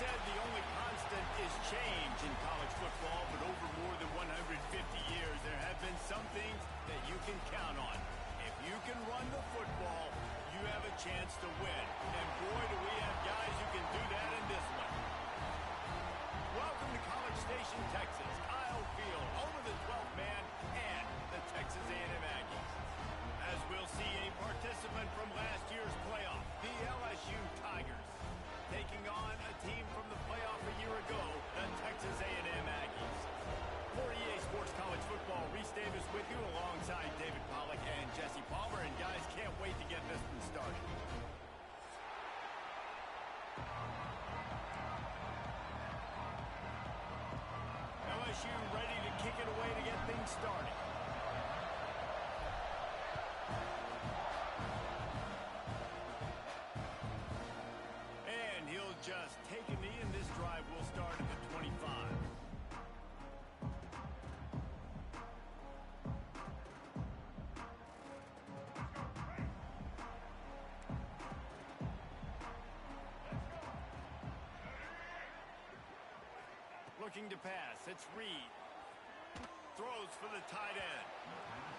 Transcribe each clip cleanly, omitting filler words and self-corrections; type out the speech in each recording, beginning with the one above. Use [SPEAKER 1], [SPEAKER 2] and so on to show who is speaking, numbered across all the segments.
[SPEAKER 1] said the only constant is change in college football, but over more than 150 years, there have been some things that you can count on. If you can run the football, you have a chance to win. And boy, do we have guys who can do that in this one. Welcome to College Station, Texas. Kyle Field, home of the 12th man and the Texas A&M Aggies. As we'll see a participant from last year's playoff, the LSU Tigers, taking on a team from the playoff a year ago, the Texas A&M Aggies. For EA Sports College Football, Reese Davis with you alongside David Pollack and Jesse Palmer. And guys, can't wait to get this one started. LSU ready to kick it away to get things started. And he'll just take a knee, and this drive will start at the 25. Looking to pass, it's Reed. Throws for the tight end.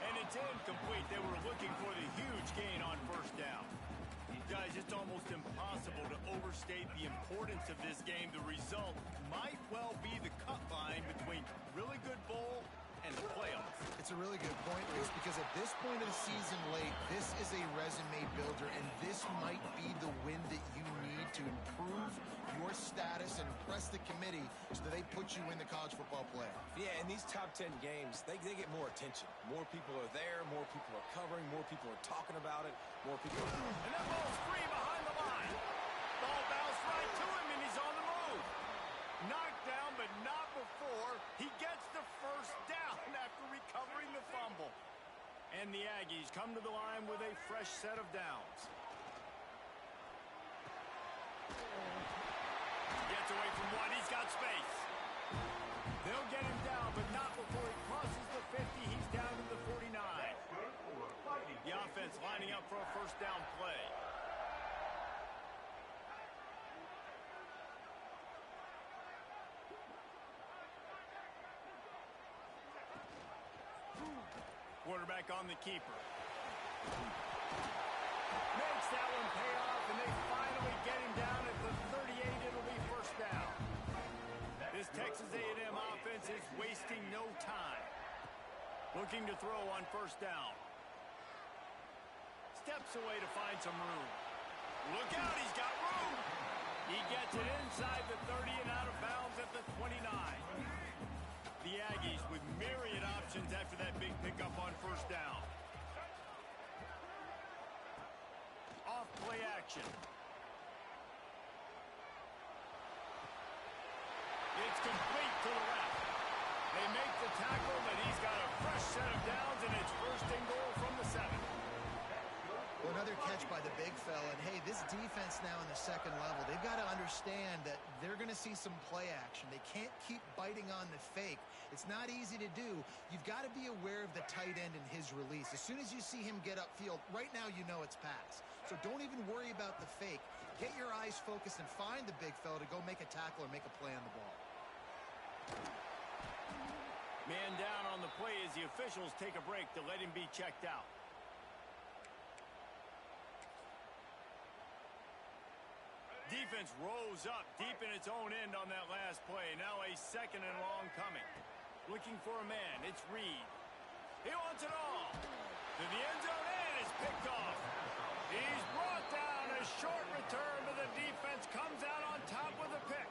[SPEAKER 1] And it's incomplete. They were looking for the huge gain on first down. Guys, it's almost impossible to overstate the importance of this game. The result might well be the cut line between really good bowl and the playoffs.
[SPEAKER 2] It's a really good point, Reese, because at this point of the season late, this is a resume builder, and this might be the win that you need to improve your status and impress the committee so that they put you in the college football playoff.
[SPEAKER 3] Yeah, in these top 10 games, they get more attention. More people are there, more people are covering, more people are talking about it, more people are...
[SPEAKER 1] And that ball's free behind the line. Ball bounced right to him, and he's on the move. Knocked down, but not before he gets the first down after recovering the fumble. And the Aggies come to the line with a fresh set of downs. Gets away from one. He's got space. They'll get him down, but not before he crosses the 50. He's down to the 49. The offense lining up for a first down play. Quarterback on the keeper. Makes that one pay off, and they finally get him down at the 38. It'll be first down. This Texas A&M offense is wasting no time. Looking to throw on first down. Steps away to find some room. Look out, he's got room. He gets it inside the 30 and out of bounds at the 29. The Aggies with myriad options after that big pickup on first down. Off play action. It's complete to the left. They make the tackle, but he's got a fresh set of downs, and it's first and goal from the 7.
[SPEAKER 2] Well, another catch by the big fella. And, hey, this defense now in the second level, they've got to understand that they're going to see some play action. They can't keep biting on the fake. It's not easy to do. You've got to be aware of the tight end and his release. As soon as you see him get upfield, right now you know it's pass. So don't even worry about the fake. Get your eyes focused and find the big fella to go make a tackle or make a play on the ball.
[SPEAKER 1] Man down on the play as the officials take a break to let him be checked out. Defense rose up deep in its own end on that last play. Now a second and long coming. Looking for a man. It's Reed. He wants it all. To the end zone, and it's picked off. He's brought down. A short return to the defense. Comes out on top with a pick.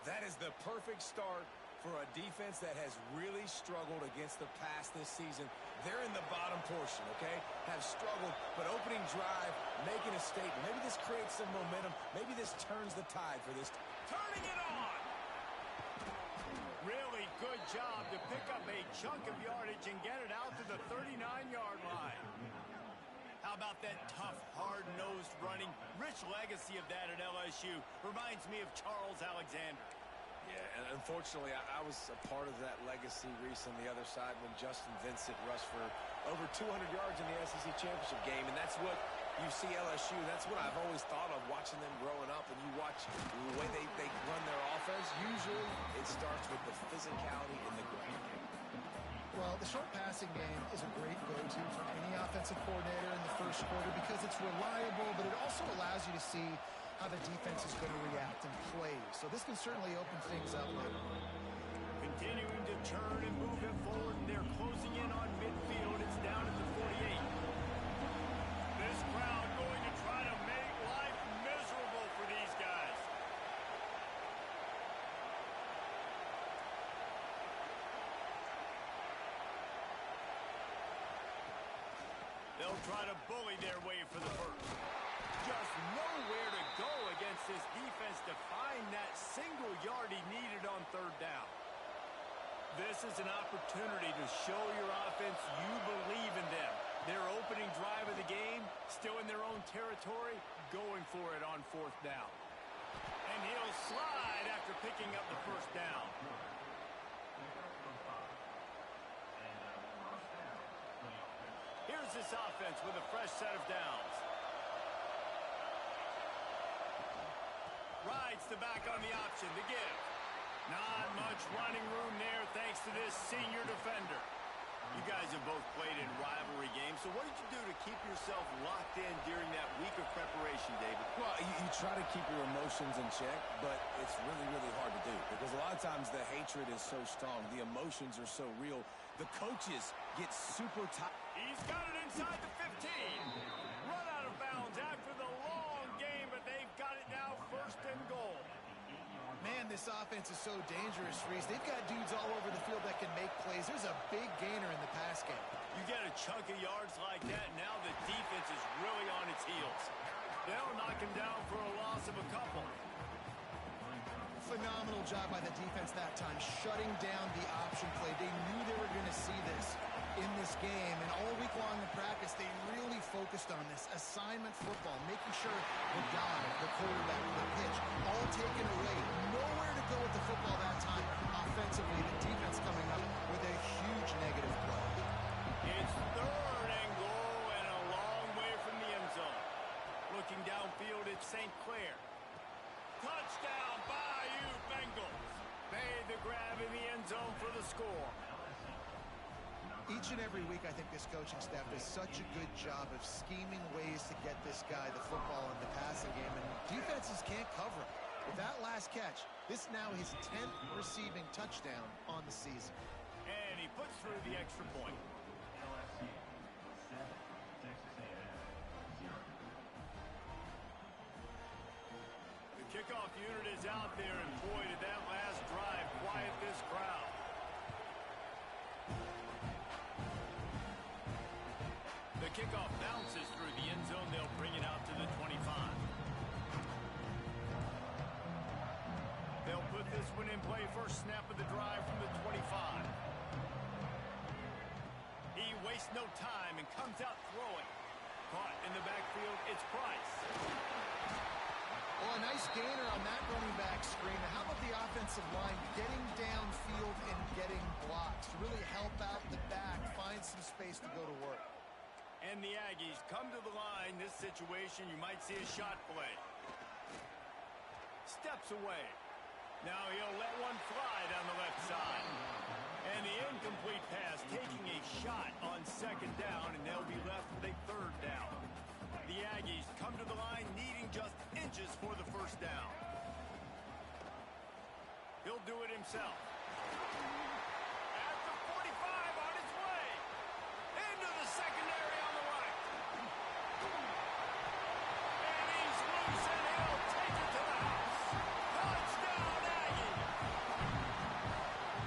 [SPEAKER 3] That is the perfect start for a defense that has really struggled against the pass this season. They're in the bottom portion, okay? Have struggled, but opening drive, making a statement. Maybe this creates some momentum. Maybe this turns the tide for this.
[SPEAKER 1] Turning it on! Really good job to pick up a chunk of yardage and get it out to the 39-yard line. How about that tough, hard-nosed running? Rich legacy of that at LSU. Reminds me of Charles Alexander.
[SPEAKER 3] Yeah, and unfortunately, I was a part of that legacy, Reese, on the other side when Justin Vincent rushed for over 200 yards in the SEC Championship game, and that's what You see LSU, that's what I've always thought of watching them growing up, and you watch the way they run their offense. Usually it starts with the physicality in the ground.
[SPEAKER 2] Well, the short passing game is a great go-to for any offensive coordinator in the first quarter because it's reliable, but it also allows you to see how the defense is going to react and play. So this can certainly open things up later.
[SPEAKER 1] Continuing to turn and move it forward. They're closing in on midfield. It's down at the 48. This crowd going to try to make life miserable for these guys. They'll try to bully their way for the first. Just nowhere to go against this defense to find that single yard he needed on third down. This is an opportunity to show your offense you believe in them. Their opening drive of the game, still in their own territory, going for it on fourth down. And he'll slide after picking up the first down. Here's this offense with a fresh set of downs. Rides the back on the option to give. Not much running room there thanks to this senior defender. You guys have both played in rivalry games, so what did you do to keep yourself locked in during that week of preparation, David?
[SPEAKER 3] Well, you try to keep your emotions in check, but it's really, really hard to do because a lot of times the hatred is so strong. The emotions are so real. The coaches get super tight.
[SPEAKER 1] He's got it inside the 15. Run out of bounds after the long game, but they've got it now first and goal.
[SPEAKER 2] Man, this offense is so dangerous, Reese. They've got dudes all over the field that can make plays. There's a big gainer in the pass game.
[SPEAKER 1] You get a chunk of yards like that, now the defense is really on its heels. They'll knock him down for a loss of a couple.
[SPEAKER 2] Phenomenal job by the defense that time, shutting down the option play. They knew they were going to see this in this game, and all week long in practice, they really focused on this assignment football, making sure the guy, the quarterback, the pitch, all taken away. Nowhere to go with the football that time. Offensively, the defense coming up with a huge negative play.
[SPEAKER 1] It's third and goal and a long way from the end zone. Looking downfield, it's St. Clair. Touchdown, Bayou Bengals. Made the grab in the end zone for the score.
[SPEAKER 2] Each and every week, I think this coaching staff does such a good job of scheming ways to get this guy the football in the passing game, and defenses can't cover him. With that last catch, this now his 10th receiving touchdown on the season.
[SPEAKER 1] And he puts through the extra point. The kickoff unit is out there, and boy, did that last drive quiet this crowd. The kickoff bounces through the end zone. They'll bring it out to the 25. They'll put this one in play. First snap of the drive from the 25. He wastes no time and comes out throwing. Caught in the backfield, it's Price.
[SPEAKER 2] Well, a nice gainer on that running back screen. How about the offensive line getting downfield and getting blocks to really help out the back, find some space to go to work.
[SPEAKER 1] And the Aggies come to the line. This situation, you might see a shot play. Steps away. Now he'll let one fly down the left side. And the incomplete pass taking a shot on second down, and they'll be left with a third down. The Aggies come to the line needing just inches for the first down. He'll do it himself. At the 45 on his way. Into the secondary on the right. And he's loose, and he'll take it to the house. Touchdown, Aggie.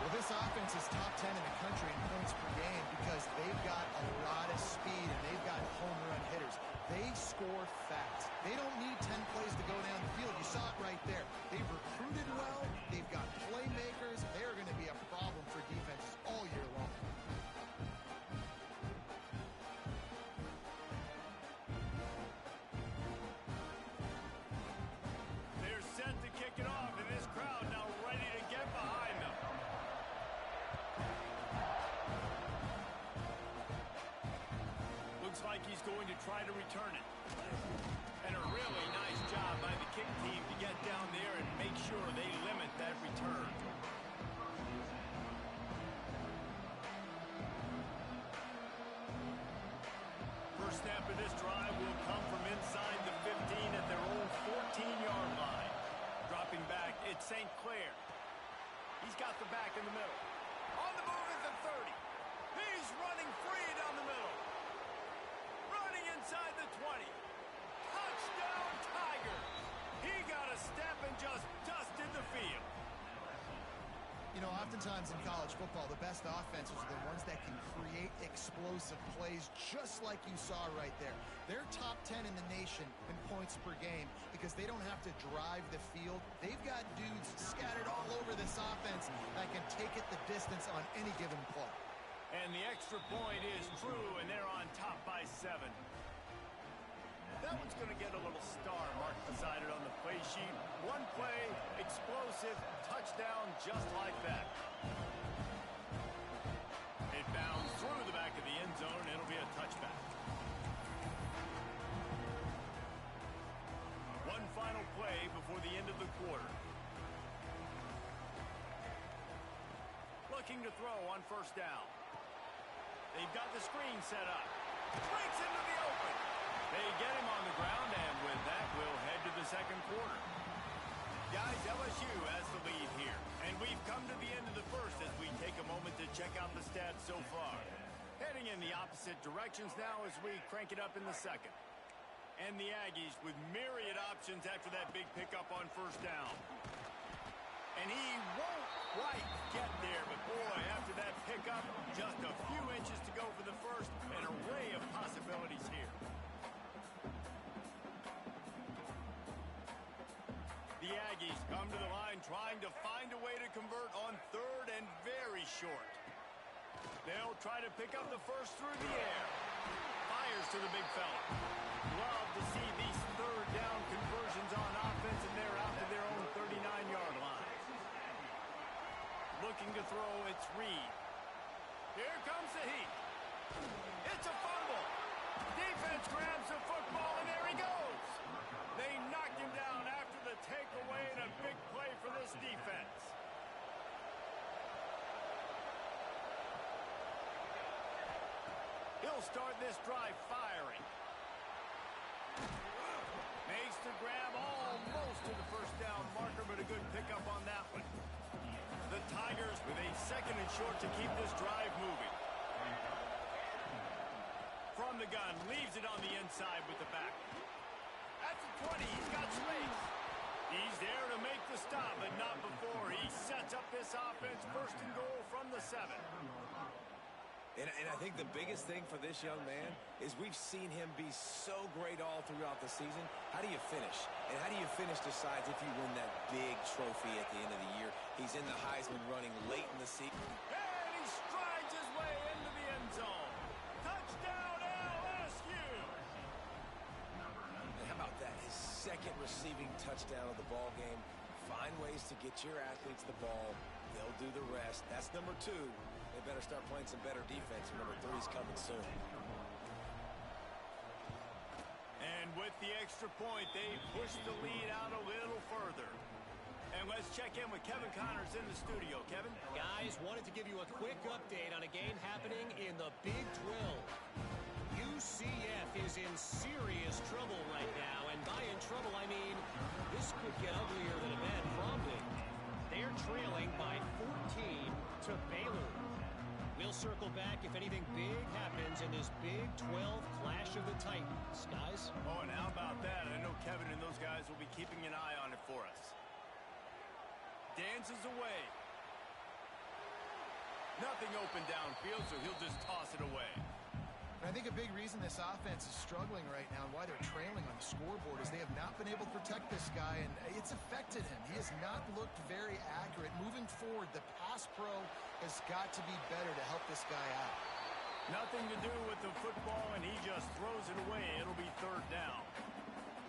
[SPEAKER 2] Well, this offense is top 10 in the country in points per game because they've got a lot of speed and they've got home run hitters. They score fast. They don't need 10 plays to go down the field. You saw it right there. They've recruited well. They've got playmakers. They're going to be a problem for defenses all year long.
[SPEAKER 1] They're set to kick it off, and this crowd now ready to get behind them. Looks like he's going to try to return it. And a really nice job by the kick team to get down there and make sure they limit that return. First snap of this drive will come from inside the 15 at their own 14-yard line. Dropping back, it's St. Clair. He's got the back in the middle. On the move at the 30. He's running free down the middle. Running inside the 20. Touchdown, Tigers! He got a step and just dusted the field.
[SPEAKER 2] You know, oftentimes in college football, the best offenses are the ones that can create explosive plays just like you saw right there. They're top 10 in the nation in points per game because they don't have to drive the field. They've got dudes scattered all over this offense that can take it the distance on any given play.
[SPEAKER 1] And the extra point is true, and they're on top by 7. That one's going to get a little star marked beside it on the play sheet. One play, explosive, touchdown just like that. It bounds through the back of the end zone, and it'll be a touchback. One final play before the end of the quarter. Looking to throw on first down. They've got the screen set up. Breaks into the open. They get him on the ground, and with that, we'll head to the second quarter. Guys, LSU has the lead here. And we've come to the end of the first as we take a moment to check out the stats so far. Heading in the opposite directions now as we crank it up in the second. And the Aggies with myriad options after that big pickup on first down. And he won't quite get there, but boy, after that pickup, just a few inches to go for the first, an array of possibilities here. The Aggies come to the line trying to find a way to convert on third and very short. They'll try to pick up the first through the air. Fires to the big fella. Love to see these third down conversions on offense, and they're out to their own 39-yard line. Looking to throw, it's Reed. Here comes the heat. It's a fumble. Defense grabs the football, and there he goes. They knocked him down after the takeaway, and a big play for this defense. He'll start this drive firing. Makes the grab almost to the first down marker, but a good pickup on that one. The Tigers with a second and short to keep this drive moving. From the gun, leaves it on the inside with the back. At the 20, he's got space. He's there to make the stop, but not before he sets up this offense. First and goal from the 7.
[SPEAKER 3] And I think the biggest thing for this young man is we've seen him be so great all throughout the season. How do you finish? And how do you finish decides if you win that big trophy at the end of the year. He's in the Heisman running late in the season.
[SPEAKER 1] And he strides his way into the end zone. Touchdown, LSU!
[SPEAKER 3] And how about that? His second receiving touchdown of the ball game. Find ways to get your athletes the ball. They'll do the rest. That's number 2. They better start playing some better defense. Number 3 is coming soon.
[SPEAKER 1] And with the extra point, they push the lead out a little further. And let's check in with Kevin Connors in the studio. Kevin?
[SPEAKER 4] Guys, wanted to give you a quick update on a game happening in the Big 12. UCF is in serious trouble right now. And by in trouble, I mean this could get uglier than a bad prom date. They're trailing by 14 to Baylor. We'll circle back if anything big happens in this Big 12 clash of the Titans. Guys?
[SPEAKER 1] Oh, and how about that? I know Kevin and those guys will be keeping an eye on it for us. Dances away. Nothing open downfield, so he'll just toss it away.
[SPEAKER 2] And I think a big reason this offense is struggling right now and why they're trailing on the scoreboard is they have not been able to protect this guy, and it's affected him. He has not looked very accurate. Moving forward, the pass pro has got to be better to help this guy out.
[SPEAKER 1] Nothing to do with the football, and he just throws it away. It'll be third down.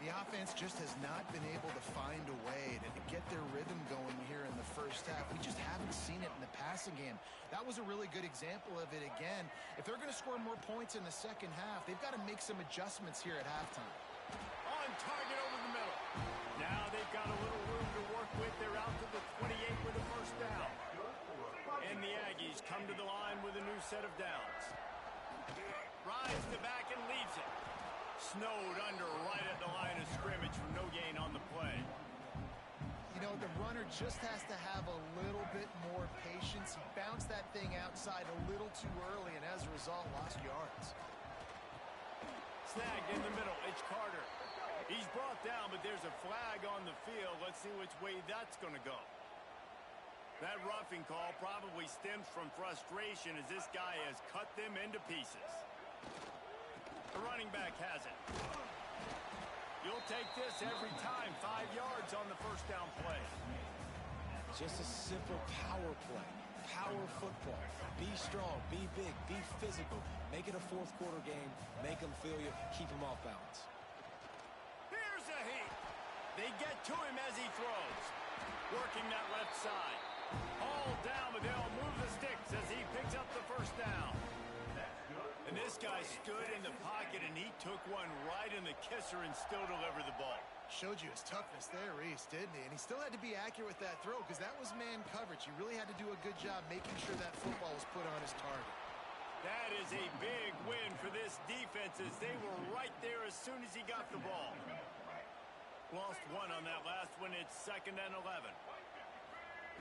[SPEAKER 2] The offense just has not been able to find a way to get their rhythm going here in the first half. We just haven't seen it in the passing game. That was a really good example of it again. If they're going to score more points in the second half, they've got to make some adjustments here at halftime.
[SPEAKER 1] target over the middle. Now they've got a little room to work with. They're out to the 28 with a first down. And the Aggies come to the line with a new set of downs. Rides the back and leaves it. Snowed under right at the line of scrimmage for no gain on the play.
[SPEAKER 2] You know, the runner just has to have a little bit more patience. He bounced that thing outside a little too early, and as a result, lost yards.
[SPEAKER 1] Snagged in the middle, it's Carter. He's brought down, but there's a flag on the field. Let's see which way that's going to go. That roughing call probably stems from frustration as this guy has cut them into pieces. The running back has it. You'll take this every time. 5 yards on the first down play.
[SPEAKER 3] Just a simple power play. Power football. Be strong, be big, be physical. Make it a fourth quarter game. Make them feel you. Keep them off balance.
[SPEAKER 1] Here's a heat. They get to him as he throws. Working that left side. Hauled down, but they'll move the sticks as he picks up the first down. And this guy stood in the pocket, and he took one right in the kisser and still delivered the ball.
[SPEAKER 2] Showed you his toughness there, Reese, didn't he? And he still had to be accurate with that throw because that was man coverage. He really had to do a good job making sure that football was put on his target.
[SPEAKER 1] That is a big win for this defense as they were right there as soon as he got the ball. Lost one on that last one. It's 2nd and 11.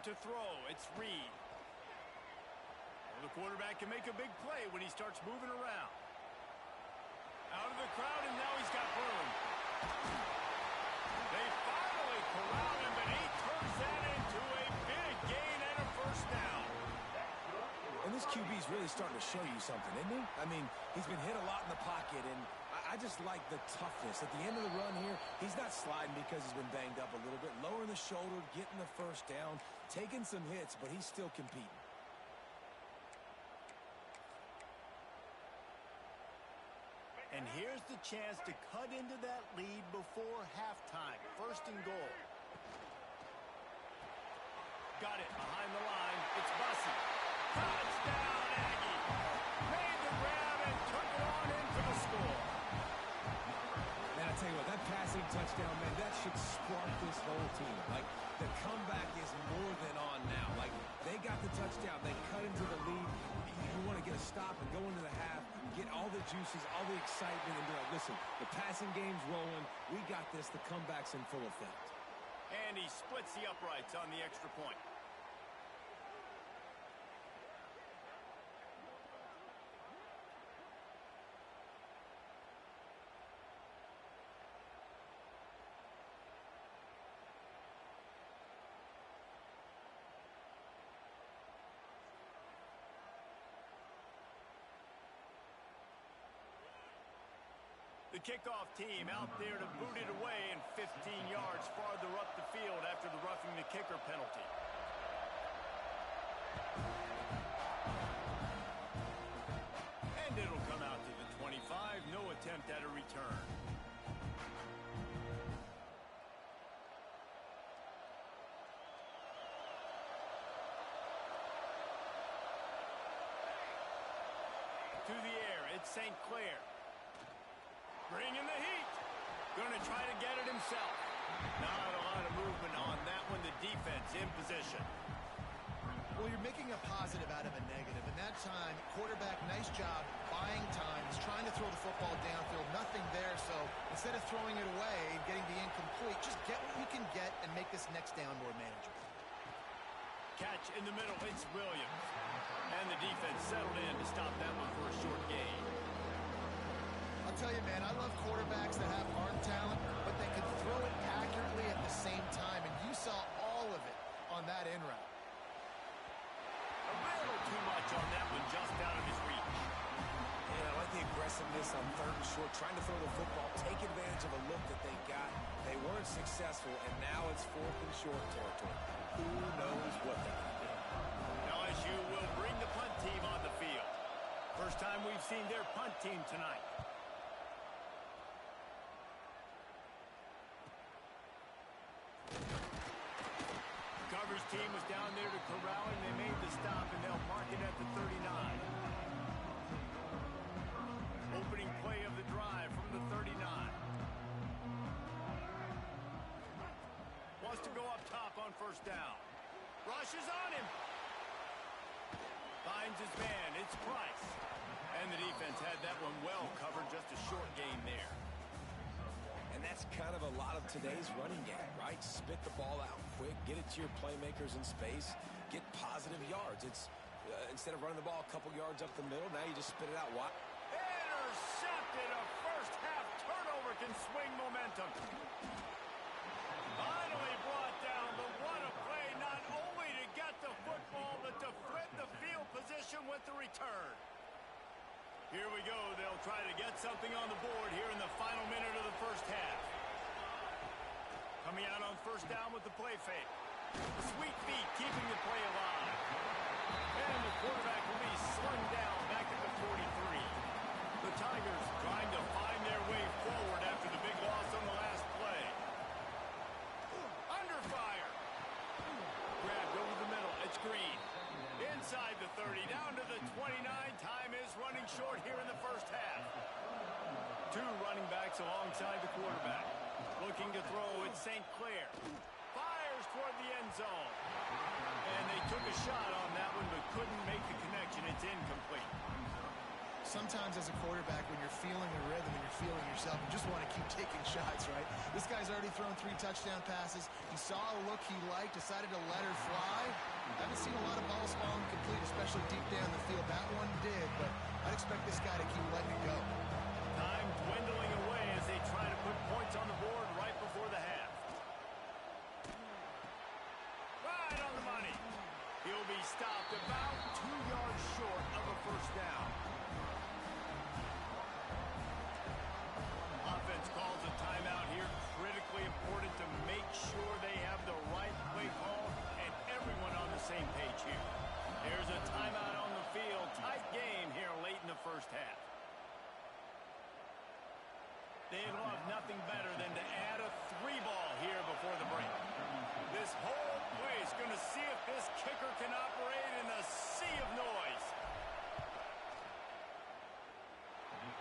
[SPEAKER 1] To throw, it's Reed. The quarterback can make a big play when he starts moving around. Out of the crowd, and now he's got room. They finally corral him, but he turns that into a big gain and a first down.
[SPEAKER 3] And this QB's really starting to show you something, isn't he? I mean, he's been hit a lot in the pocket, and I just like the toughness. At the end of the run here, he's not sliding because he's been banged up a little bit. Lowering the shoulder, getting the first down, taking some hits, but he's still competing.
[SPEAKER 1] And here's the chance to cut into that lead before halftime. 1st and goal. Got it behind the line. It's Bussey. Touchdown, Aggie. Made the grab and took it on into the score.
[SPEAKER 3] Man, I tell you what, that passing touchdown, man, that should spark this whole team. Like, the comeback is more than on now. Like, they got the touchdown. They cut into the lead. You want to get a stop and go into the half, get all the juices, all the excitement, and be like, listen, the passing game's rolling. We got this. The comeback's in full effect.
[SPEAKER 1] And he splits the uprights on the extra point. The kickoff team out there to boot it away and 15 yards farther up the field after the roughing the kicker penalty. And it'll come out to the 25. No attempt at a return. To the air, it's St. Clair. Bringing the heat. Going to try to get it himself. Not a lot of movement on that one. The defense in position.
[SPEAKER 2] Well, you're making a positive out of a negative. And that time, quarterback, nice job buying time. He's trying to throw the football downfield. Nothing there. So instead of throwing it away and getting the incomplete, just get what you can get and make this next down more manageable.
[SPEAKER 1] Catch in the middle. It's Williams. And the defense settled in to stop that one for a short gain.
[SPEAKER 2] I'll tell you, man, I love quarterbacks that have arm talent, but they can throw it accurately at the same time, and you saw all of it on that in route.
[SPEAKER 1] A little too much on that one, just out of his reach.
[SPEAKER 3] Yeah, I like the aggressiveness on 3rd and short, trying to throw the football, take advantage of a look that they got. They weren't successful, and now it's 4th and short territory. Who knows what they're going to do?
[SPEAKER 1] LSU will bring the punt team on the field. First time we've seen their punt team tonight. Coverage team was down there to corral him. They made the stop, and they'll mark it at the 39. Opening play of the drive from the 39. wants to go up top on first down. Rushes on him. Finds his man. It's Price. And the defense had that one well covered. Just a short gain there.
[SPEAKER 3] And that's kind of a lot of today's running game, right? Spit the ball out quick, get it to your playmakers in space, get positive yards. It's instead of running the ball a couple yards up the middle, now you just spit it out wide.
[SPEAKER 1] Intercepted. A first half turnover can swing momentum. Finally brought down, but what a play, not only to get the football, but to flip the field position with the return. Here we go. They'll try to get something on the board here in the final minute of the first half. Coming out on first down with the play fake. The sweet feet keeping the play alive. And the quarterback will be slung down back at the 43. The Tigers trying to find their way forward after the big loss on the last play. Under fire. Grabbed over the middle. It's Green. Inside the 30, down to the 29. Time is running short here in the first half. Two running backs alongside the quarterback. Looking to throw, it's St. Clair. Fires toward the end zone. And they took a shot on that one, but couldn't make the connection. It's incomplete.
[SPEAKER 2] Sometimes as a quarterback, when you're feeling the rhythm and you're feeling yourself, you just want to keep taking shots, right? This guy's already thrown 3 touchdown passes. He saw a look he liked, decided to let her fly. I haven't seen a lot of balls falling complete, especially deep down the field. That one did, but I'd expect this guy to keep letting it go.
[SPEAKER 1] Time dwindling away as they try to put points on the board right before the half. Right on the money. He'll be stopped about 2 yards short of a first down. Offense calls a timeout here. Critically important to make sure they have the right play call and everyone on the same page here. There's a timeout on the field. Tight game here late in the first half. They'd love nothing better than to add a 3-ball here before the break. This whole place going to see if this kicker can operate in a sea of noise.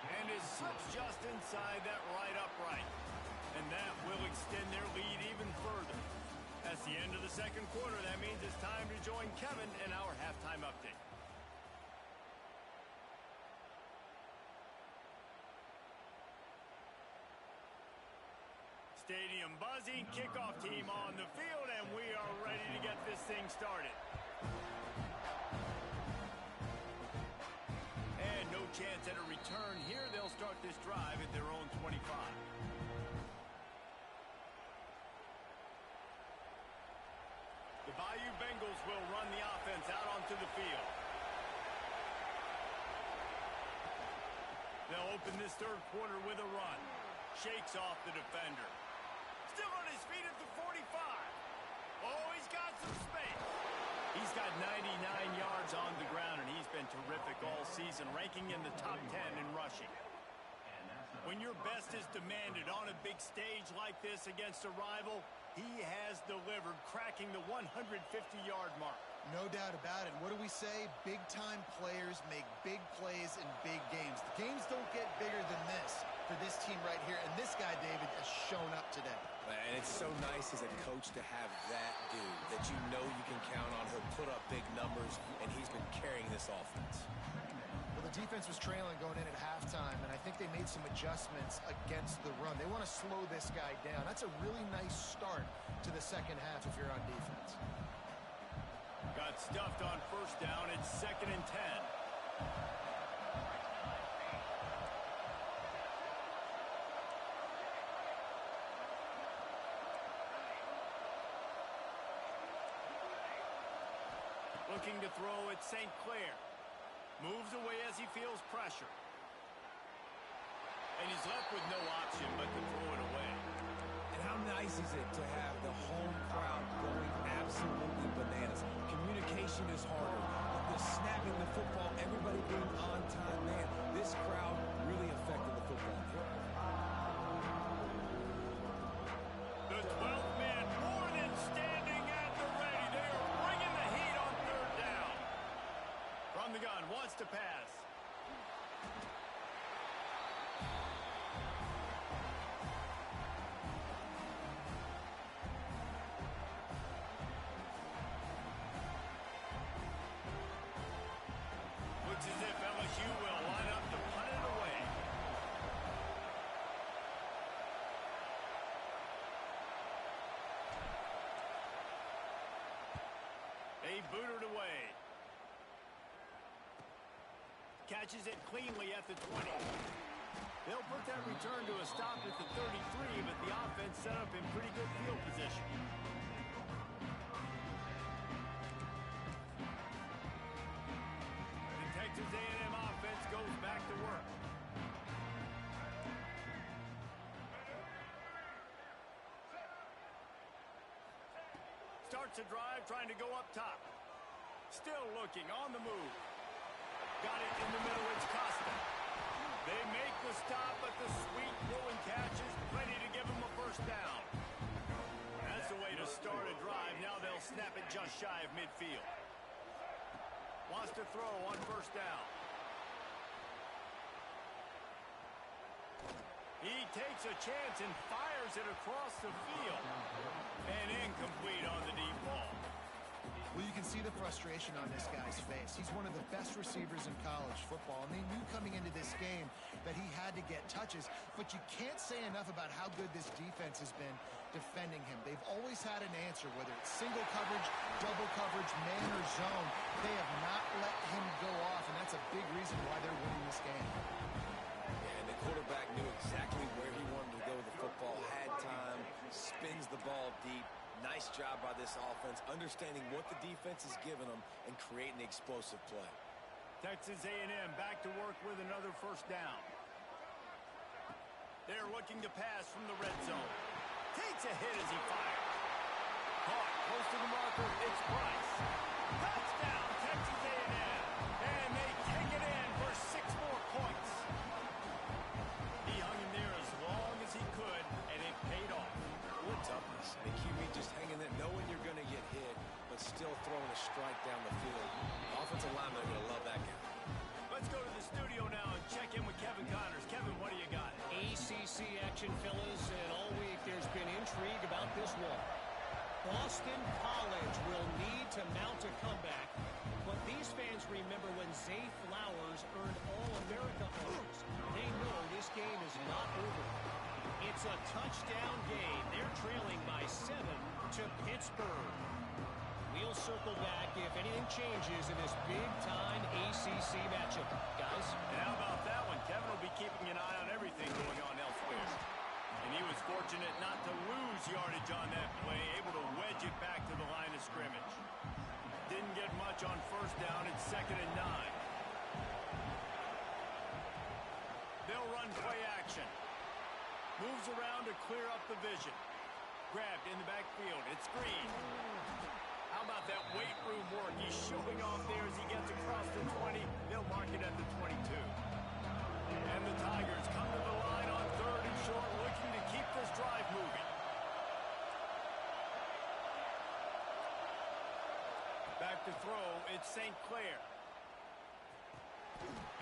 [SPEAKER 1] And it slips just inside that right upright. And that will extend their lead even further. That's the end of the second quarter. That means it's time to join Kevin in our halftime update. Stadium buzzing, kickoff team on the field, and we are ready to get this thing started. And no chance at a return here. They'll start this drive at their own 25. The Bayou Bengals will run the offense out onto the field. They'll open this third quarter with a run. Shakes off the defender. Still on his feet at the 45. Oh, he's got some space. He's got 99 yards on the ground, and he's been terrific all season, ranking in the top 10 in rushing. When your best is demanded on a big stage like this against a rival, he has delivered, cracking the 150-yard mark.
[SPEAKER 2] No doubt about it. What do we say? Big-time players make big plays in big games. The games don't get bigger than this for this team right here, and this guy, David, has shown up today.
[SPEAKER 3] And it's so nice as a coach to have that dude that you know you can count on. He'll put up big numbers, and he's been carrying this offense.
[SPEAKER 2] Well, the defense was trailing going in at halftime, and I think they made some adjustments against the run. They want to slow this guy down. That's a really nice start to the second half if you're on defense.
[SPEAKER 1] Got stuffed on first down. It's 2nd and 10. Looking to throw at St. Clair. Moves away as he feels pressure. And he's left with no option but to throw it away.
[SPEAKER 3] And how nice is it to have the home crowd going absolutely bananas? Communication is harder. The snapping the football, everybody being on time, man. This crowd really affected the football game.
[SPEAKER 1] The 12th man more than standing at the ready. They are bringing the heat on third down. From the gun, wants to pass. booted away. Catches it cleanly at the 20. They'll put that return to a stop at the 33, but the offense set up in pretty good field position. The Texas A&M offense goes back to work. Starts a drive, trying to go up top. Still looking, on the move. Got it in the middle, it's Costa. They make the stop, but the sweet throwing catch is ready to give them a first down. That's the way to start a drive. Now they'll snap it just shy of midfield. Wants to throw on first down. He takes a chance and fires it across the field. And incomplete on the deep ball.
[SPEAKER 2] Well, you can see the frustration on this guy's face. He's one of the best receivers in college football, and they knew coming into this game that he had to get touches, but you can't say enough about how good this defense has been defending him. They've always had an answer, whether it's single coverage, double coverage, man or zone. They have not let him go off, and that's a big reason why they're winning this game.
[SPEAKER 3] And the quarterback knew exactly where he wanted to go with the football, had time, spins the ball deep. Nice job by this offense, understanding what the defense is giving them and creating the explosive play.
[SPEAKER 1] Texas A&M back to work with another first down. They're looking to pass from the red zone. Takes a hit as he fires. Caught close to the marker. It's Price. Touchdown, Texas A&M. And they take it in for 6 more points. He hung in there as long as he could, and it paid off.
[SPEAKER 3] What toughness. The QB just hanging there, knowing you're going to get hit, but still throwing a strike down the field. The offensive linemen are going to love that guy.
[SPEAKER 1] Let's go to the studio now and check in with Kevin Connors. Kevin, what do you got?
[SPEAKER 4] ACC action, fellas, and all week there's been intrigue about this one. Boston College will need to mount a comeback, but these fans remember when Zay Flowers earned All-America honors. They know this game is not over. It's a touchdown game. They're trailing by 7 to Pittsburgh. We'll circle back if anything changes in this big-time ACC matchup. Guys?
[SPEAKER 1] And how about that one? Kevin will be keeping an eye on everything going on elsewhere. And he was fortunate not to lose yardage on that play, able to wedge it back to the line of scrimmage. Didn't get much on first down. It's 2nd and 9. They'll run play action. Moves around to clear up the vision. Grabbed in the backfield. It's Green. How about that weight room work? He's showing off there as he gets across the 20. They'll mark it at the 22. And the Tigers come to the line on 3rd and short, looking to keep this drive moving. Back to throw. It's St. Clair.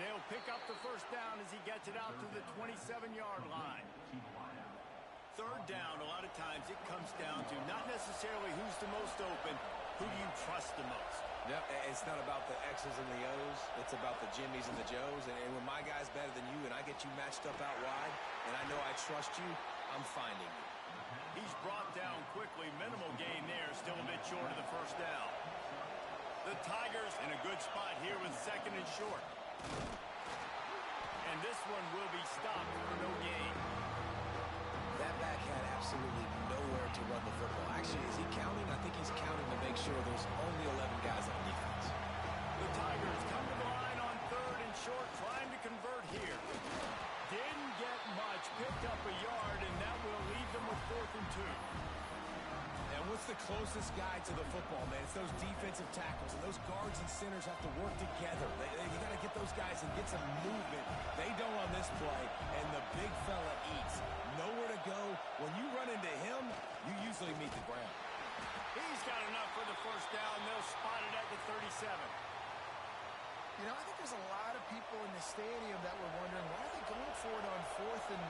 [SPEAKER 1] They'll pick up the first down as he gets it out to the 27-yard line. 3rd down, a lot of times it comes down to not necessarily who's the most open, who do you trust the most?
[SPEAKER 3] Yep, it's not about the X's and the O's. It's about the Jimmies and the Joes. And when my guy's better than you and I get you matched up out wide, and I know I trust you, I'm finding you.
[SPEAKER 1] He's brought down quickly. Minimal gain there. Still a bit short of the first down. The Tigers in a good spot here with 2nd and short. And this one will be stopped for no gain.
[SPEAKER 3] That back had absolutely nowhere to run the football. Actually, is he counting? I think he's counting to make sure there's only 11 guys on defense.
[SPEAKER 1] The Tigers come to the line on 3rd and short, trying to convert here. Didn't get much, picked up a yard, and that will leave them with 4th and 2.
[SPEAKER 3] And what's the closest guy to the football, man? It's those defensive tackles, and those guards and centers have to work together. You got to get those guys and get some movement. They don't on this play, and the big fella eats. Nowhere to go. When you run into him, you usually meet the ground.
[SPEAKER 1] He's got enough for the first down. They'll spot it at the 37.
[SPEAKER 2] You know, I think there's a lot of people in the stadium that were wondering, why are they going for it on 4th and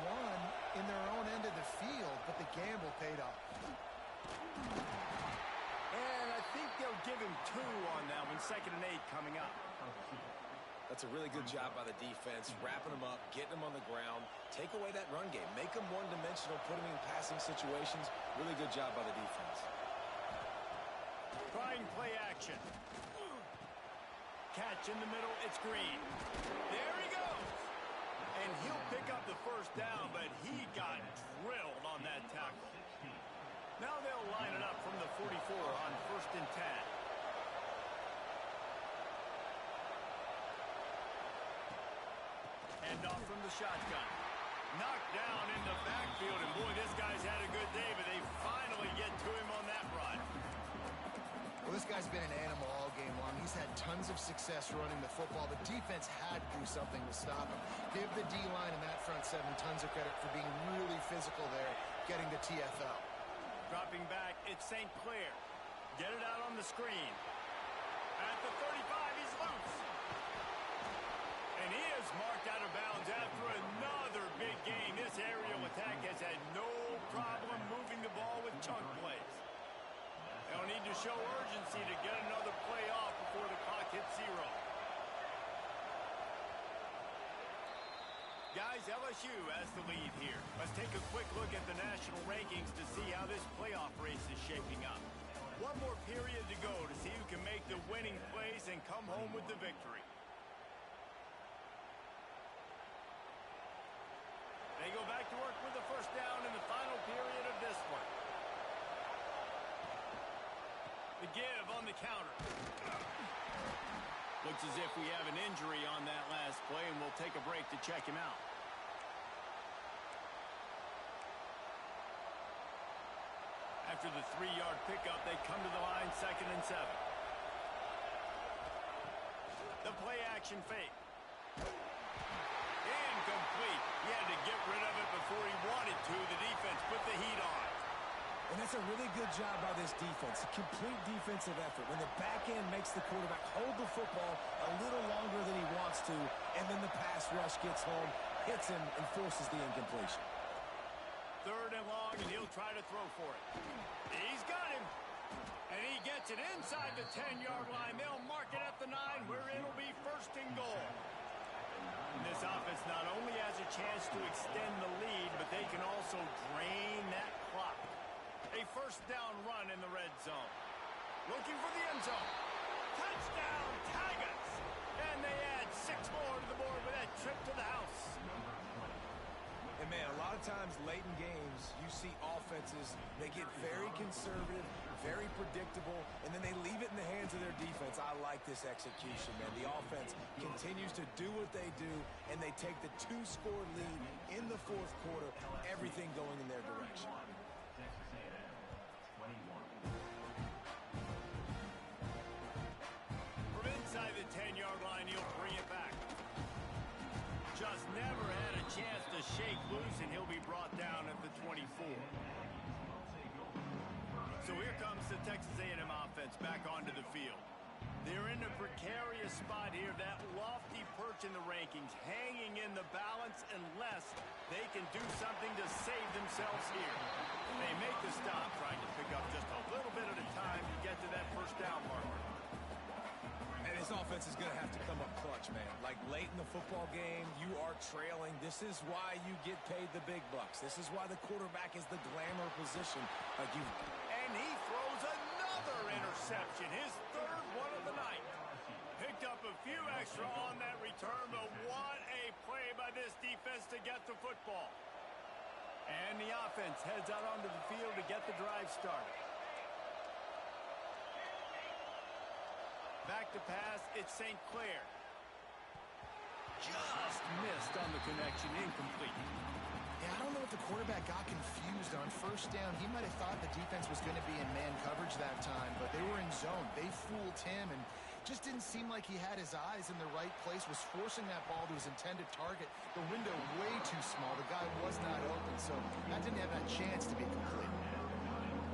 [SPEAKER 2] 1 in their own end of the field? But the gamble paid off.
[SPEAKER 1] And I think they'll give him 2 on that one. 2nd and 8 coming up.
[SPEAKER 3] That's a really good job by the defense, wrapping them up, getting them on the ground, take away that run game, make them one-dimensional, put them in passing situations. Really good job by the defense.
[SPEAKER 1] Trying showing play action. Catch in the middle, it's Green. There he goes. And he'll pick up the first down, but he got drilled on that tackle. Now they'll line it up from the 44 on 1st and 10. Hand off from the shotgun. Knocked down in the backfield, and boy, this guy's had a good day, but they finally get to him on that run.
[SPEAKER 2] Well, this guy's been an animal all game long. He's had tons of success running the football. The defense had to do something to stop him. Give the D-line and that front seven tons of credit for being really physical there, getting the TFL.
[SPEAKER 1] Dropping back, it's St. Clair. Get it out on the screen. At the 35, he's loose. And he is marked out of bounds after another big gain. This aerial attack has had no problem moving the ball with chunk plays. They'll need to show urgency to get another play off before the clock hits 0. Guys, LSU has the lead here. Let's take a quick look at the national rankings to see how this playoff race is shaping up. One more period to go to see who can make the winning plays and come home with the victory. They go back to work with the first down in the final period of this one. The give on the counter. Looks as if we have an injury on that last play, and we'll take a break to check him out. After the 3-yard pickup, they come to the line 2nd and 7. The play action fake. Incomplete. He had to get rid of it before he wanted to. The defense put the heat on.
[SPEAKER 3] And that's a really good job by this defense. A complete defensive effort. When the back end makes the quarterback hold the football a little longer than he wants to, and then the pass rush gets home, hits him, and forces the incompletion.
[SPEAKER 1] 3rd and long, and he'll try to throw for it. He's got him. And he gets it inside the 10-yard line. They'll mark it at the 9, where it'll be 1st and goal. And this offense not only has a chance to extend the lead, but they can also drain that clock. A 1st down run in the red zone. Looking for the end zone. Touchdown, Tigers! And they add 6 more to the board with that trip to the house.
[SPEAKER 3] And, man, a lot of times late in games, you see offenses, they get very conservative, very predictable, and then they leave it in the hands of their defense. I like this execution, man. The offense continues to do what they do, and they take the 2-score lead in the 4th quarter, everything going in their direction.
[SPEAKER 1] From inside the 10-yard line, he'll bring it back. Just never had a chance to shake loose, and he'll be brought down at the 24. So here comes the Texas A&M offense back onto the field. They're in a precarious spot here, that lofty perch in the rankings, hanging in the balance unless they can do something to save themselves here. They make the stop, trying to pick up just a little bit at a time to get to that 1st down marker.
[SPEAKER 3] And this offense is going to have to come up clutch, man. Like late in the football game, you are trailing. This is why you get paid the big bucks. This is why the quarterback is the glamour position.
[SPEAKER 1] And he throws another interception, his 3rd one of the night. Picked up a few extra on that return, but what a play by this defense to get the football. And the offense heads out onto the field to get the drive started. Back to pass, it's St. Clair. Just missed on the connection, incomplete.
[SPEAKER 2] Yeah, I don't know if the quarterback got confused on 1st down. He might have thought the defense was going to be in man coverage that time, but they were in zone. They fooled him and just didn't seem like he had his eyes in the right place, was forcing that ball to his intended target. The window way too small. The guy was not open, so that didn't have that chance to be complete.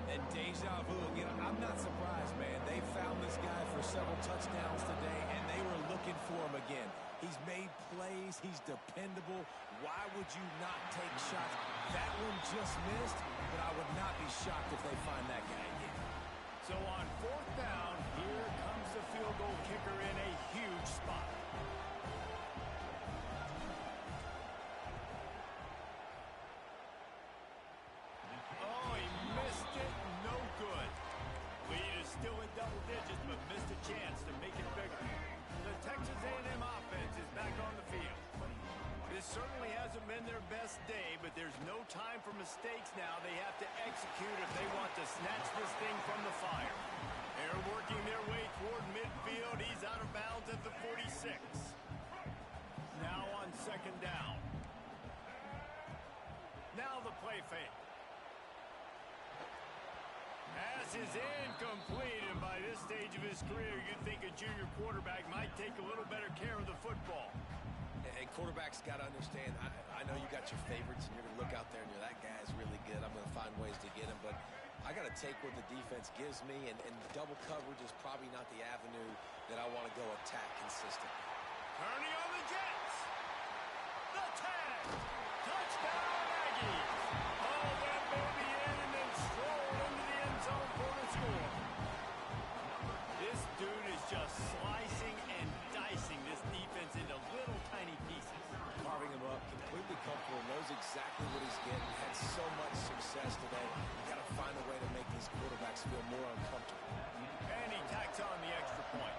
[SPEAKER 3] And deja vu again. I'm not surprised, man. They found this guy for several touchdowns today, and they were looking for him again. He's made plays. He's dependable. Why would you not take shots? That one just missed, but I would not be shocked if they find that guy again.
[SPEAKER 1] So on 4th down, here comes the field goal kicker in a huge spot. Oh, he missed it. No good. Lead is still in double digits. been their best day, but there's no time for mistakes now. They have to execute if they want to snatch this thing from the fire. They're working their way toward midfield. He's out of bounds at the 46. Now on second down. Now the play fake. Pass is incomplete, and by this stage of his career, you'd think a junior quarterback might take a little better care of the football.
[SPEAKER 3] And quarterbacks got to understand, I know you got your favorites, and you're going to look out there and you're, that guy's really good. I'm going to find ways to get him, but I got to take what the defense gives me, and double coverage is probably not the avenue that I want to go attack consistently.
[SPEAKER 1] Turning on the Jets. The tag. Touchdown, Aggies. Oh, that baby in and then stroll into the end zone for the score. This dude is just slicing and dicing this defense into little tiny pieces.
[SPEAKER 3] Carving him up, completely comfortable, knows exactly what he's getting, had so much success today. You got to find a way to make these quarterbacks feel more uncomfortable.
[SPEAKER 1] And he tacks on the extra point.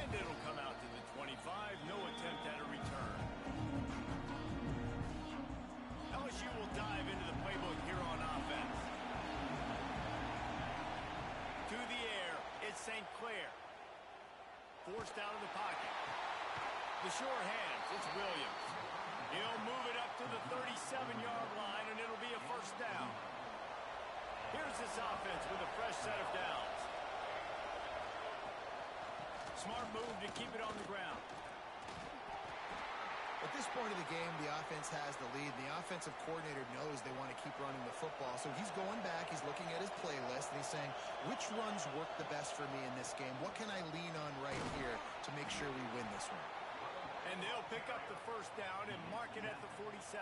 [SPEAKER 1] And it'll come out to the 25. No attempt at a return. LSU will dive into the playbook here on offense. To the air, it's St. Clair. Forced out of the pocket. The sure hands, it's Williams. He'll move it up to the 37-yard line, and it'll be a first down. Here's this offense with a fresh set of downs. Smart move to keep it on the ground.
[SPEAKER 2] At this point of the game, the offense has the lead. The offensive coordinator knows they want to keep running the football. So he's going back, he's looking at his playlist, and he's saying, which runs work the best for me in this game? What can I lean on right here to make sure we win this one?
[SPEAKER 1] And they'll pick up the first down and mark it at the 47.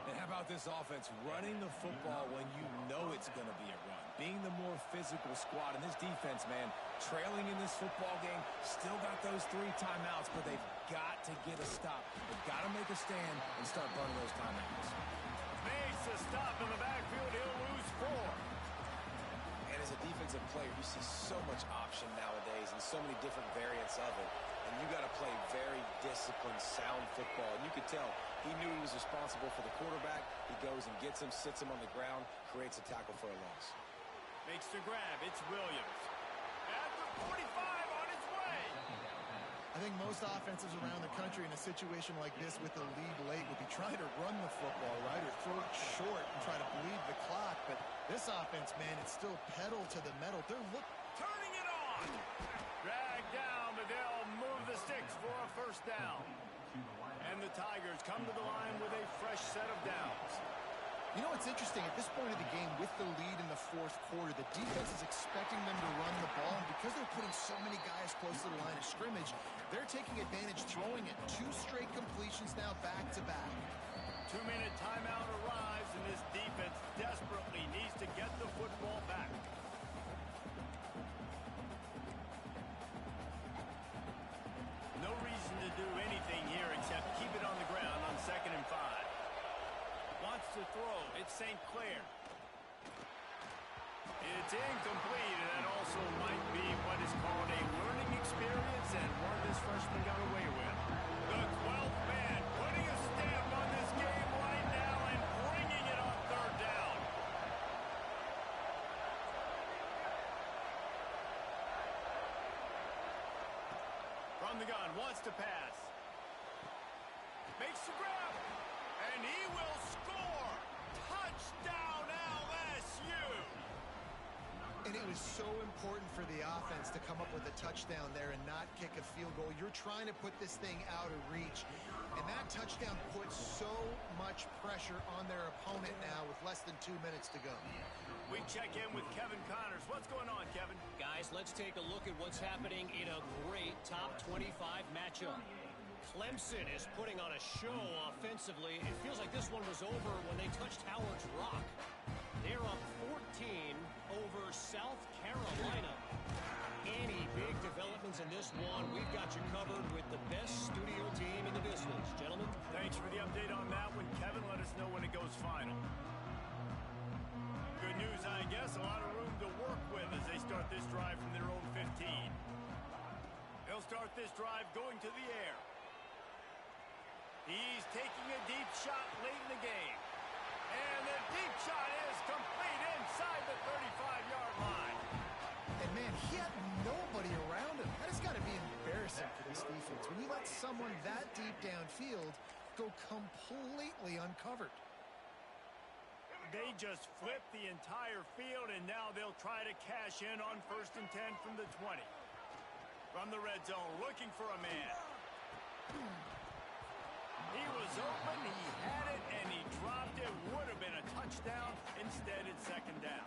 [SPEAKER 3] And how about this offense running the football when you know it's going to be a run? Being the more physical squad. And this defense, man, trailing in this football game, still got those 3 timeouts, but they've got to get a stop. They've got to make a stand and start burning those timeouts.
[SPEAKER 1] Makes a stop in the backfield. He'll lose 4.
[SPEAKER 3] And as a defensive player, you see so much option nowadays and so many different variants of it. And you got to play very disciplined, sound football. And you could tell he knew he was responsible for the quarterback. He goes and gets him, sits him on the ground, creates a tackle for a loss.
[SPEAKER 1] Makes the grab. It's Williams. At the 45 on its way.
[SPEAKER 2] I think most offenses around the country in a situation like this with the lead late would be trying to run the football, right, or throw it short and try to bleed the clock. But this offense, man, it's still pedal to the metal. They're
[SPEAKER 1] turning it on. Dragged down, but they'll move the sticks for a first down. And the Tigers come to the line with a fresh set of downs.
[SPEAKER 2] You know what's interesting? At this point of the game, with the lead in the fourth quarter, the defense is expecting them to run the ball. And because they're putting so many guys close to the line of scrimmage, they're taking advantage, throwing it. 2 straight completions now back-to-back.
[SPEAKER 1] 2-minute timeout arrives, and this defense desperately needs to get the football back. No reason to do anything here except keep it on the ground on 2nd and 5. Wants to throw. It's St. Clair. It's incomplete, and that also might be what is called a learning experience and one this freshman got away with. The 12th man putting a stamp on this game right now and bringing it on 3rd down. From the gun, wants to pass. Makes the grab. And he will score! Touchdown, LSU!
[SPEAKER 2] And it was so important for the offense to come up with a touchdown there and not kick a field goal. You're trying to put this thing out of reach. And that touchdown puts so much pressure on their opponent now with less than 2 minutes to go.
[SPEAKER 1] We check in with Kevin Connors. What's going on, Kevin?
[SPEAKER 4] Guys, let's take a look at what's happening in a great top 25 matchup. Clemson is putting on a show offensively. It feels like this one was over when they touched Howard's Rock. They're up 14 over South Carolina. Any big developments in this one, we've got you covered with the best studio team in the business. Gentlemen.
[SPEAKER 1] Thanks for the update on that one, Kevin. Let us know when it goes final. Good news, I guess. A lot of room to work with as they start this drive from their own 15. He'll start this drive going to the air. He's taking a deep shot late in the game. And the deep shot is complete inside the 35-yard line.
[SPEAKER 2] And, man, he had nobody around him. That has got to be embarrassing for this defense. When you let someone that deep downfield go completely uncovered.
[SPEAKER 1] They just flipped the entire field, and now they'll try to cash in on 1st and 10 from the 20. From the red zone, looking for a man. He was open, he had it, and he dropped it. Would have been a touchdown. Instead, it's 2nd down.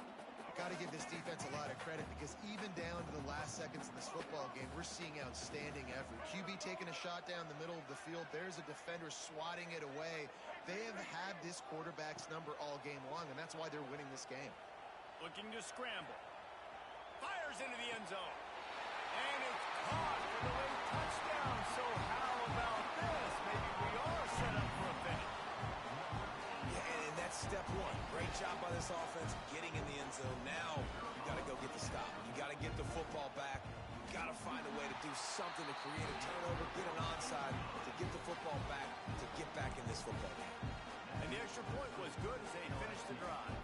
[SPEAKER 2] Got to give this defense a lot of credit because even down to the last seconds of this football game, we're seeing outstanding effort. QB taking a shot down the middle of the field. There's a defender swatting it away. They have had this quarterback's number all game long, and that's why they're winning this game.
[SPEAKER 1] Looking to scramble. Fires into the end zone. And it's caught for the late touchdown. So how about this? Maybe we are set up for a finish.
[SPEAKER 3] Yeah, and that's step one. Great job by this offense getting in the end zone. Now you got to go get the stop. You got to get the football back. You got to find a way to do something to create a turnover, get an onside, to get the football back, to get back in this football game.
[SPEAKER 1] And the extra point was good as they finished the drive.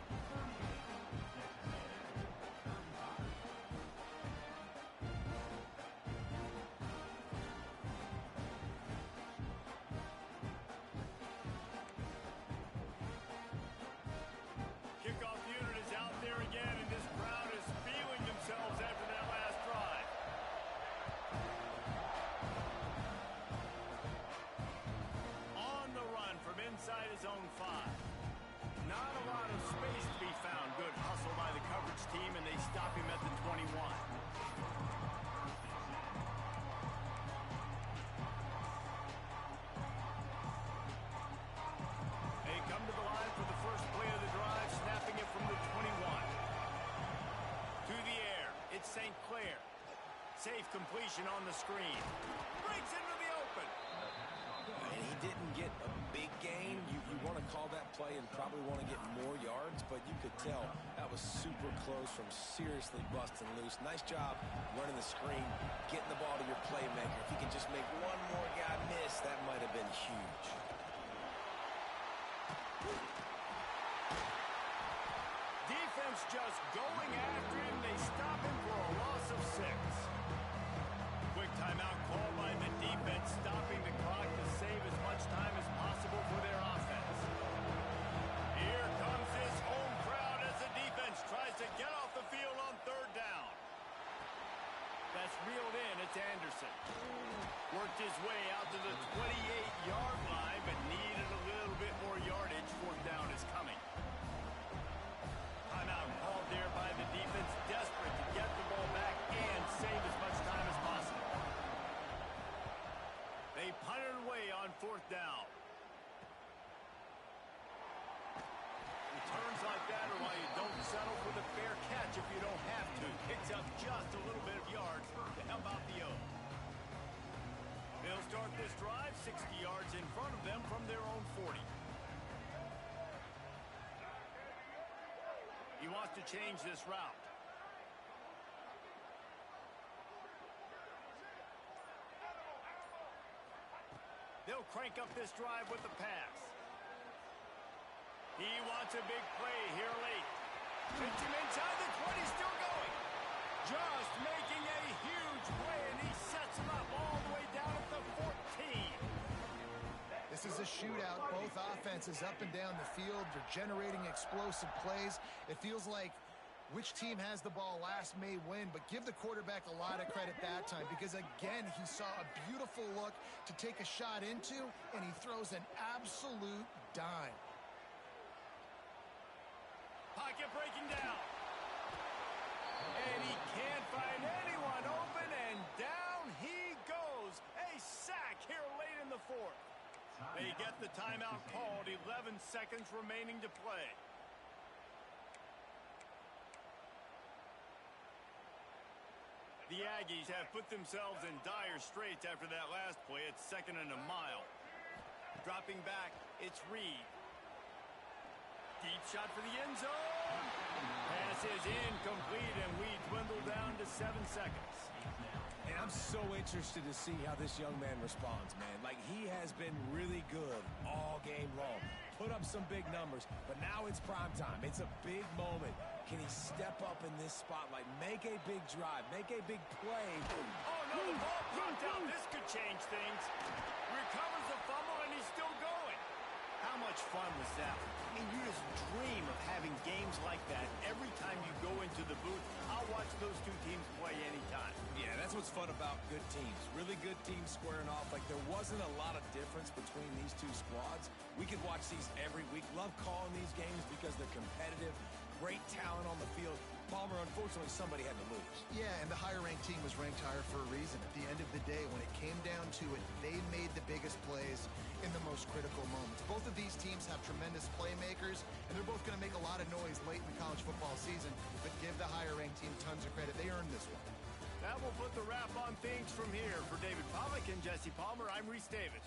[SPEAKER 1] Kickoff unit is out there again, and this crowd is feeling themselves after that last drive. On the run from inside his own 5. Not a lot of space to be found. Good hustle by the coverage team, and they stop him at the 21. They come to the line for the first play of the drive, snapping it from the 21. To the air, it's St. Clair. Safe completion on the screen. Breaks into the open.
[SPEAKER 3] And he didn't get a big gain. You want to call that play and probably want to get more yards, but you could tell that was super close from seriously busting loose. Nice job running the screen, getting the ball to your playmaker. If you can just make one more guy miss, that might have been huge.
[SPEAKER 1] Defense just going after him. They stop him for a loss of 6. Quick timeout call by the defense, stopping the clock to save as much time as possible for their offense. Here comes this home crowd as the defense tries to get off the field on 3rd down. That's reeled in. It's Anderson. Worked his way out to the 28-yard line, but needed a little bit more yardage. 4th down is coming. Timeout called there by the defense, desperate to get the ball back and save as much time as possible. They punted away on 4th down. Returns like that are why you don't settle for the fair catch if you don't have to. Picks up just a little bit of yards to help out the O's. They'll start this drive 60 yards in front of them from their own 40. He wants to change this route. They'll crank up this drive with the pass. He wants a big play here late. Fits him inside the 20, still going. Just making a huge play, and he sets him up all the way down at the 14.
[SPEAKER 2] This is a shootout. Both offenses up and down the field. They're generating explosive plays. It feels like which team has the ball last may win, but give the quarterback a lot of credit that time because, again, he saw a beautiful look to take a shot into, and he throws an absolute dime.
[SPEAKER 1] Pocket breaking down. And he can't find anyone open, and down he goes. A sack here late in the 4th. They get the timeout called, 11 seconds remaining to play. The Aggies have put themselves in dire straits after that last play. It's 2nd and a mile. Dropping back, it's Reed. Deep shot for the end zone. Pass is incomplete, and we dwindle down to 7 seconds.
[SPEAKER 3] And I'm so interested to see how this young man responds, man. Like, he has been really good all game long. Put up some big numbers, but now it's prime time. It's a big moment. Can he step up in this spotlight, make a big drive, make a big play?
[SPEAKER 1] Oh, no, the ball dropped out. This could change things. Recovers the fumble, and he's still going. How much fun was that? I mean, you just dream of having games like that every time you go into the booth. I'll watch those two teams play anytime.
[SPEAKER 3] Yeah, that's what's fun about good teams. Really good teams squaring off. Like, there wasn't a lot of difference between these two squads. We could watch these every week. Love calling these games because they're competitive. Great talent on the field. Palmer, unfortunately, somebody had to lose.
[SPEAKER 2] Yeah, and the higher-ranked team was ranked higher for a reason. At the end of the day, when it came down to it, they made the biggest plays in the most critical moments. Both of these teams have tremendous playmakers, and they're both going to make a lot of noise late in the college football season, but give the higher-ranked team tons of credit. They earned this one.
[SPEAKER 1] That will put the wrap on things from here. For David Pollack and Jesse Palmer, I'm Reese Davis.